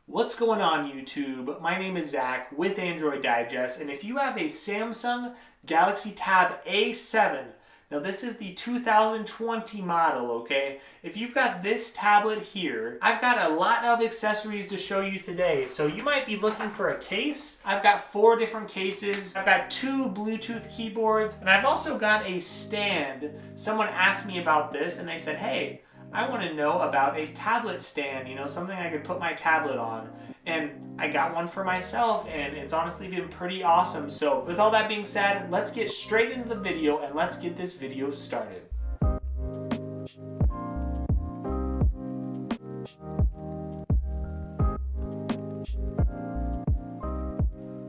What's going on YouTube? My name is Zach with Android Digest, and if you have a Samsung Galaxy Tab A7, now this is the 2020 model, okay? If you've got this tablet here, I've got a lot of accessories to show you today. So you might be looking for a case. I've got 4 different cases. I've got 2 Bluetooth keyboards, and I've also got a stand. Someone asked me about this and they said, hey, I want to know about a tablet stand, something I could put my tablet on. And I got one for myself, and it's honestly been pretty awesome. So with all that being said, let's get straight into the video and let's get this video started.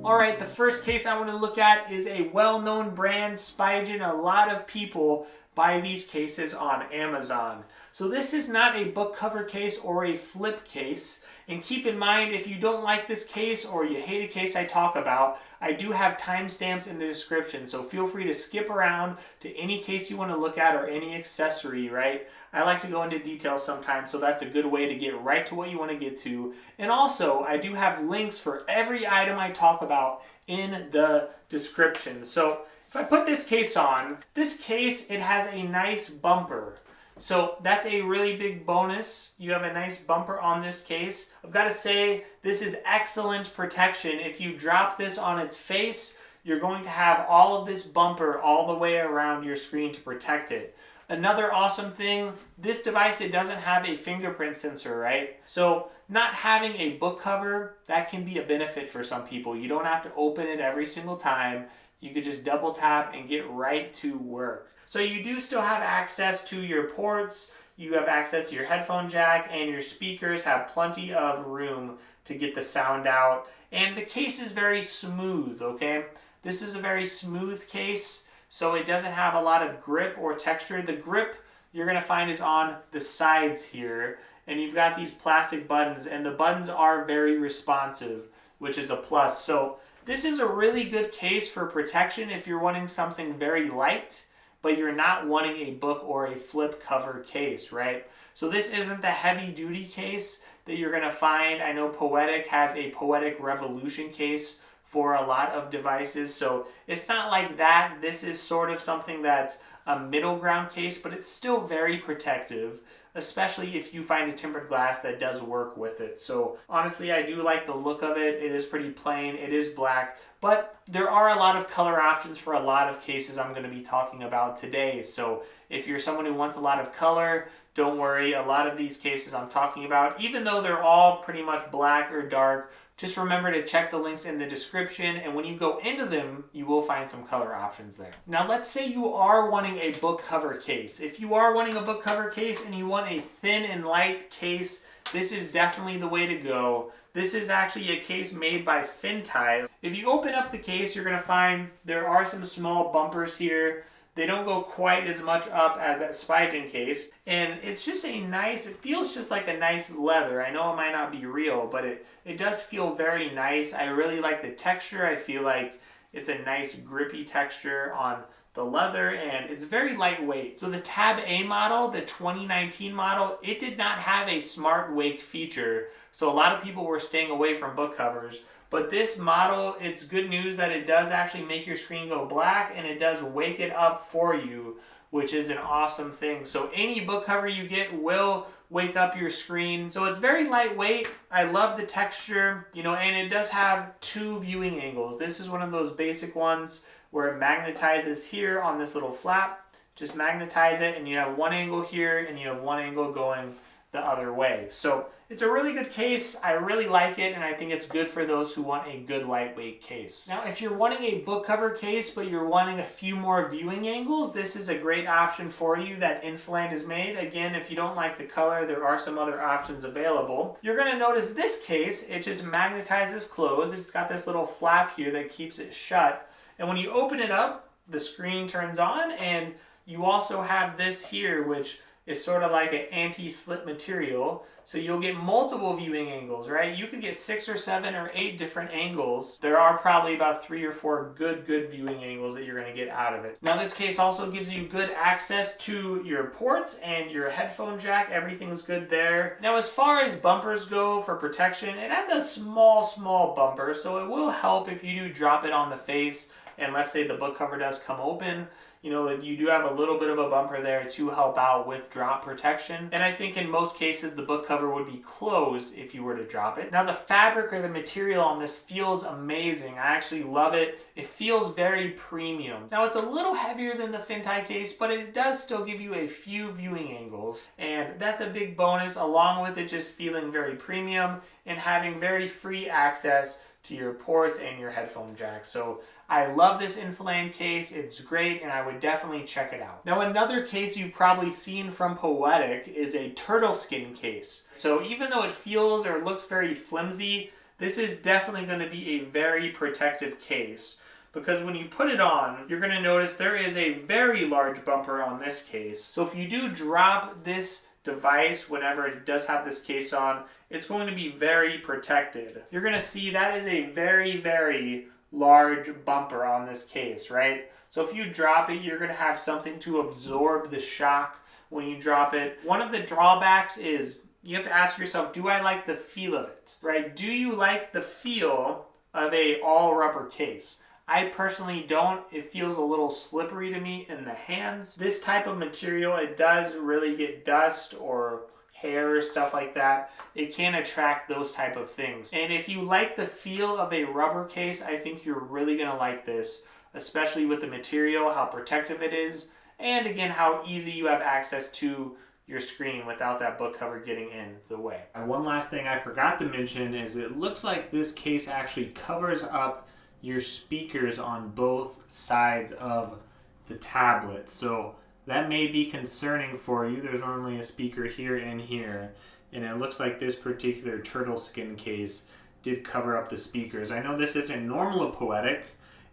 Alright, the first case I want to look at is a well-known brand, Spigen. A lot of people buy these cases on Amazon. So this is not a book cover case or a flip case. And keep in mind, if you don't like this case or you hate a case I talk about, I do have timestamps in the description. So feel free to skip around to any case you want to look at or any accessory, right? I like to go into detail sometimes, so that's a good way to get right to what you want to get to. And also, I do have links for every item I talk about in the description. So if I put this case on, this case, it has a nice bumper. So that's a really big bonus. You have a nice bumper on this case. I've got to say, this is excellent protection. If you drop this on its face, you're going to have all of this bumper all the way around your screen to protect it. Another awesome thing, this device, it doesn't have a fingerprint sensor, right? So not having a book cover, that can be a benefit for some people. You don't have to open it every single time. You could just double tap and get right to work. So you do still have access to your ports, you have access to your headphone jack, and your speakers have plenty of room to get the sound out. And the case is very smooth, okay? This is a very smooth case, so it doesn't have a lot of grip or texture. The grip you're going to find is on the sides here, and you've got these plastic buttons, and the buttons are very responsive, which is a plus. So this is a really good case for protection if you're wanting something very light, but you're not wanting a book or a flip cover case, right? So this isn't the heavy duty case that you're gonna find. I know Poetic has a Poetic Revolution case for a lot of devices, so it's not like that. This is sort of something that's a middle ground case, but it's still very protective, especially if you find a tempered glass that does work with it. So honestly, I do like the look of it. It is pretty plain, it is black, but there are a lot of color options for a lot of cases I'm going to be talking about today. So if you're someone who wants a lot of color, don't worry. A lot of these cases I'm talking about, even though they're all pretty much black or dark, just remember to check the links in the description, and when you go into them, you will find some color options there. Now let's say you are wanting a book cover case. If you are wanting a book cover case and you want a thin and light case, this is definitely the way to go. This is actually a case made by Fintie. If you open up the case, you're going to find there are some small bumpers here. They don't go quite as much up as that Spigen case. And it's just a nice, it feels just like a nice leather. I know it might not be real, but it does feel very nice. I really like the texture. I feel like it's a nice grippy texture on the leather, and it's very lightweight. So the Tab A model, the 2019 model, it did not have a smart wake feature. So a lot of people were staying away from book covers. But this model, it's good news that it does actually make your screen go black, and it does wake it up for you, which is an awesome thing. So any book cover you get will wake up your screen. So it's very lightweight. I love the texture, and it does have 2 viewing angles. This is one of those basic ones where it magnetizes here on this little flap. Just magnetize it, and you have one angle here, and you have one angle going the other way. So it's a really good case. I really like it, and I think it's good for those who want a good lightweight case. Now, if you're wanting a book cover case, but you're wanting a few more viewing angles, this is a great option for you that Infiland has made. Again, if you don't like the color, there are some other options available. You're gonna notice this case, it just magnetizes closed. It's got this little flap here that keeps it shut. And when you open it up, the screen turns on, and you also have this here, which is sort of like an anti-slip material, so you'll get multiple viewing angles, right? You could get 6 or 7 or 8 different angles. There are probably about 3 or 4 good viewing angles that you're going to get out of it. Now this case also gives you good access to your ports and your headphone jack. Everything's good there. Now as far as bumpers go for protection, it has a small bumper, so it will help if you do drop it on the face and let's say the book cover does come open. You know, you do have a little bit of a bumper there to help out with drop protection. And I think in most cases, the book cover would be closed if you were to drop it. Now the fabric or the material on this feels amazing. I actually love it. It feels very premium. Now it's a little heavier than the Fintie case, but it does still give you a few viewing angles. And that's a big bonus, along with it just feeling very premium and having very free access to your ports and your headphone jack. So I love this Infiland case. It's great, and I would definitely check it out. Now, another case you've probably seen from Poetic is a Turtleskin case. So even though it feels or looks very flimsy, this is definitely going to be a very protective case, because when you put it on, you're going to notice there is a very large bumper on this case. So if you do drop this device whenever it does have this case on, it's going to be very protected. You're going to see that is a very large bumper on this case, right? So if you drop it, you're going to have something to absorb the shock when you drop it. One of the drawbacks is you have to ask yourself, do I like the feel of it, right? Do you like the feel of a all rubber case? I personally don't. It feels a little slippery to me in the hands. This type of material, it does really get dust or hair, stuff like that. It can attract those type of things. And if you like the feel of a rubber case, I think you're really gonna like this, especially with the material, how protective it is, and again, how easy you have access to your screen without that book cover getting in the way. And one last thing I forgot to mention is it looks like this case actually covers up your speakers on both sides of the tablet. So that may be concerning for you. There's normally a speaker here and here, and it looks like this particular Turtleskin case did cover up the speakers. I know this isn't normal Poetic,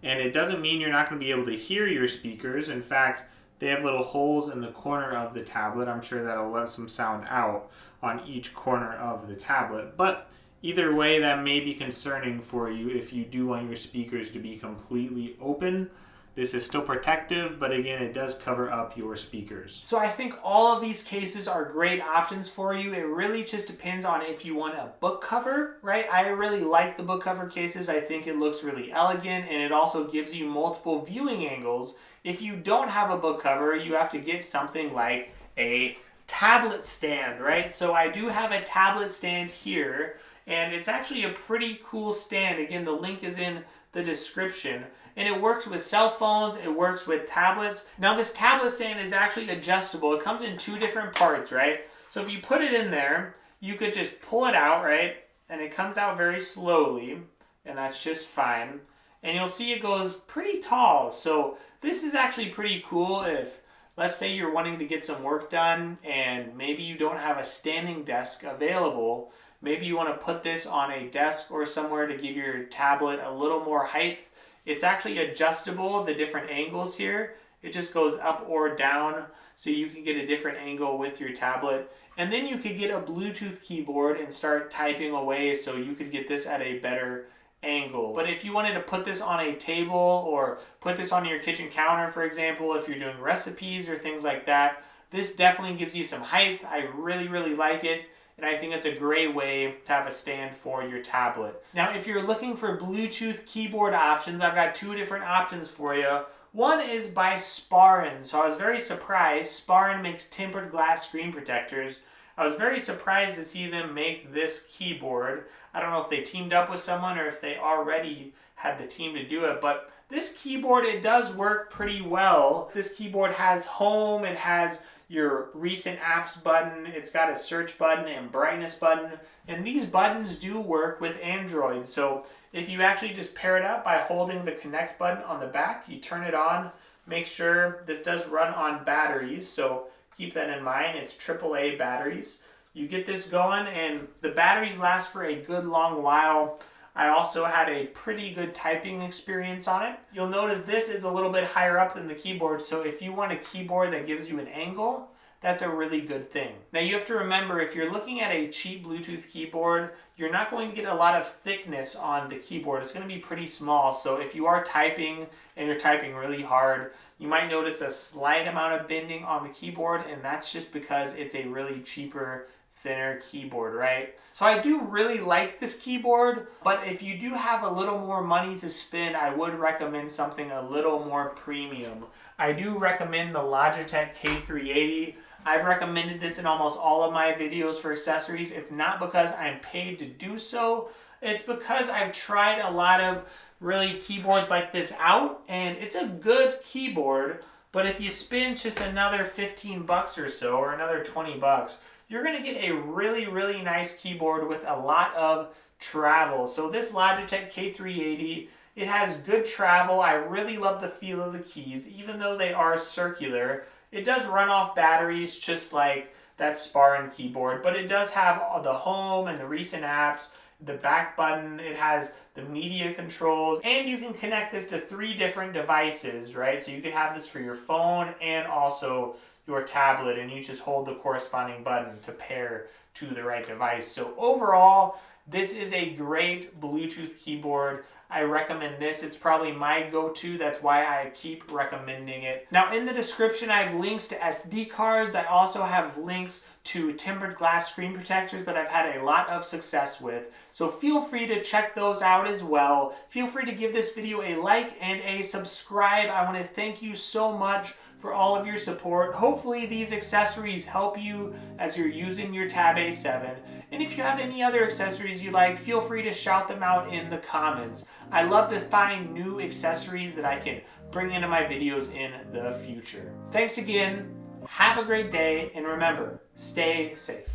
and it doesn't mean you're not going to be able to hear your speakers. In fact, they have little holes in the corner of the tablet. I'm sure that'll let some sound out on each corner of the tablet. But either way, that may be concerning for you if you do want your speakers to be completely open. This is still protective, but again, it does cover up your speakers. So I think all of these cases are great options for you. It really just depends on if you want a book cover, right? I really like the book cover cases. I think it looks really elegant, and it also gives you multiple viewing angles. If you don't have a book cover, you have to get something like a tablet stand, right? So I do have a tablet stand here, and it's actually a pretty cool stand. Again, the link is in the description. And it works with cell phones, it works with tablets. Now this tablet stand is actually adjustable. It comes in 2 different parts, right? So if you put it in there, you could just pull it out, right? And it comes out very slowly, and that's just fine. And you'll see it goes pretty tall. So this is actually pretty cool if, let's say you're wanting to get some work done and maybe you don't have a standing desk available. Maybe you want to put this on a desk or somewhere to give your tablet a little more height. It's actually adjustable, the different angles here. It just goes up or down, so you can get a different angle with your tablet. And then you could get a Bluetooth keyboard and start typing away, so you could get this at a better angle. But if you wanted to put this on a table or put this on your kitchen counter, for example, if you're doing recipes or things like that, this definitely gives you some height. I really like it. And I think it's a great way to have a stand for your tablet. Now, if you're looking for Bluetooth keyboard options, I've got 2 different options for you. One is by Sparin. So I was very surprised. Sparin makes tempered glass screen protectors. I was very surprised to see them make this keyboard. I don't know if they teamed up with someone or if they already had the team to do it, but this keyboard, it does work pretty well. This keyboard has home, it has your recent apps button, it's got a search button and brightness button, and these buttons do work with Android. So if you actually just pair it up by holding the connect button on the back, you turn it on, make sure this does run on batteries, so keep that in mind. It's AAA batteries. You get this going and the batteries last for a good long while. I also had a pretty good typing experience on it. You'll notice this is a little bit higher up than the keyboard, so if you want a keyboard that gives you an angle, that's a really good thing. Now you have to remember, if you're looking at a cheap Bluetooth keyboard, you're not going to get a lot of thickness on the keyboard. It's going to be pretty small. So if you are typing and you're typing really hard, you might notice a slight amount of bending on the keyboard, and that's just because it's a really cheaper, thinner keyboard, right? So I do really like this keyboard, but if you do have a little more money to spend, I would recommend something a little more premium. I do recommend the Logitech K380. I've recommended this in almost all of my videos for accessories. It's not because I'm paid to do so. It's because I've tried a lot of really keyboards like this out, and it's a good keyboard, but if you spend just another 15 bucks or so, or another 20 bucks, you're going to get a really, really nice keyboard with a lot of travel. So this Logitech K380, it has good travel. I really love the feel of the keys, even though they are circular. It does run off batteries just like that Sparin keyboard, but it does have the home and the recent apps, the back button, it has the media controls, and you can connect this to 3 different devices, right? So you could have this for your phone and also your tablet, and you just hold the corresponding button to pair to the right device. So overall, this is a great Bluetooth keyboard. I recommend this. It's probably my go-to. That's why I keep recommending it. Now in the description, I have links to SD cards. I also have links to tempered glass screen protectors that I've had a lot of success with. So feel free to check those out as well. Feel free to give this video a like and a subscribe. I want to thank you so much for all of your support. Hopefully these accessories help you as you're using your Tab A7. And if you have any other accessories you like, feel free to shout them out in the comments. I love to find new accessories that I can bring into my videos in the future. Thanks again, have a great day, and remember, stay safe.